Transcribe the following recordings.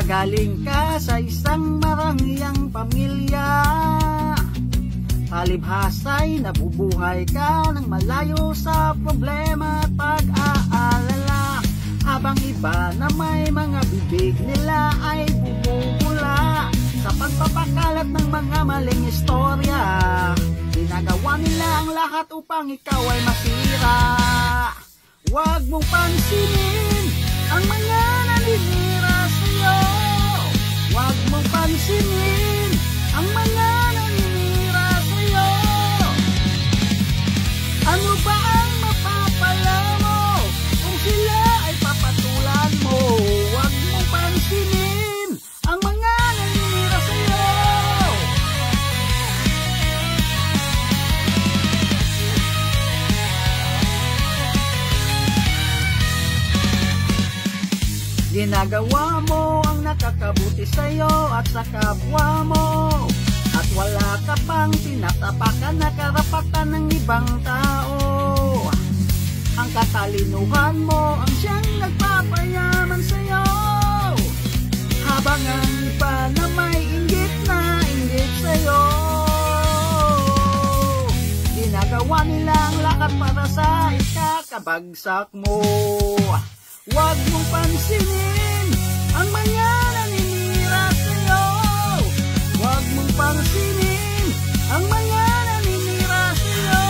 Nanggaling ka sa isang marangyang pamilya, palibhasa'y nabubuhay ka ng malayo sa problema at pag-aalala. Habang iba na may mga bibig nila ay bumubula sa pagpapakalat ng mga maling istorya. Ginagawa nila ang lahat upang ikaw ay masira. Huwag mong pansinin ang mga naninira sa'yo. Huwag mong pansinin ang mga naninira sa'yo. Ano ba ang mapapala mo kung sila ay papatulan mo? Huwag mong pansinin ang mga naninira sa'yo. Ginagawa mo ang nakakabuti sa'yo at sa kapwa mo, at wala ka pang tinatapakan na karapatan ng ibang tao. Ang katalinuhan mo ang siyang nagpapayaman sa'yo, habang ang iba na may inggit sa'yo. Ginagawa nila ang lahat para sa ikakabagsak mo. Huwag mong pansinin ang mga naninira sa'yo. Huwag mong pansinin ang mga naninira sa'yo.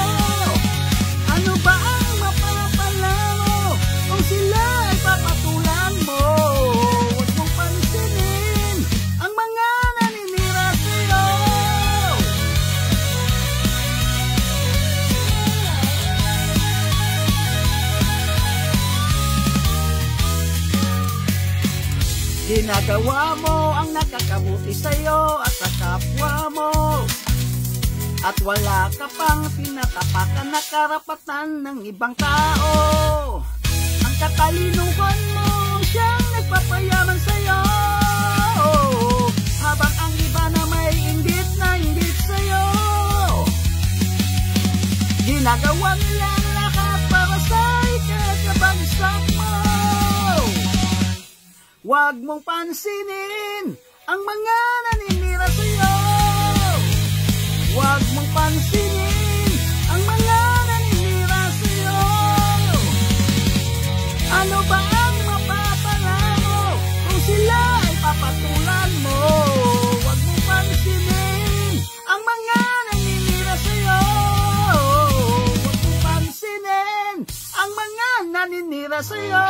Ano ba ang mapapala mo kung sila ay papatulan mo? Huwag mong pansinin ang mga naninira sa'yo. Ginagawa mo ang nakakabuti sa'yo at sa kapwa mo, at wala ka pang pinatapakan na karapatan ng ibang tao. Ang katalinuhan mo siyang nagpapayaman sa'yo, habang ang iba na may inggit sa'yo. Ginagawa nila ang lahat para sa ikakabagsak mo. Huwag mong pansinin ang mga naninira sa'yo. Huwag mong pansinin ang mga naninira sa'yo. Ano ba ang mapapala mo kung sila ay papatulan mo? Huwag mong pansinin ang mga naninira sa'yo. Huwag mong pansinin ang mga naninira sa'yo.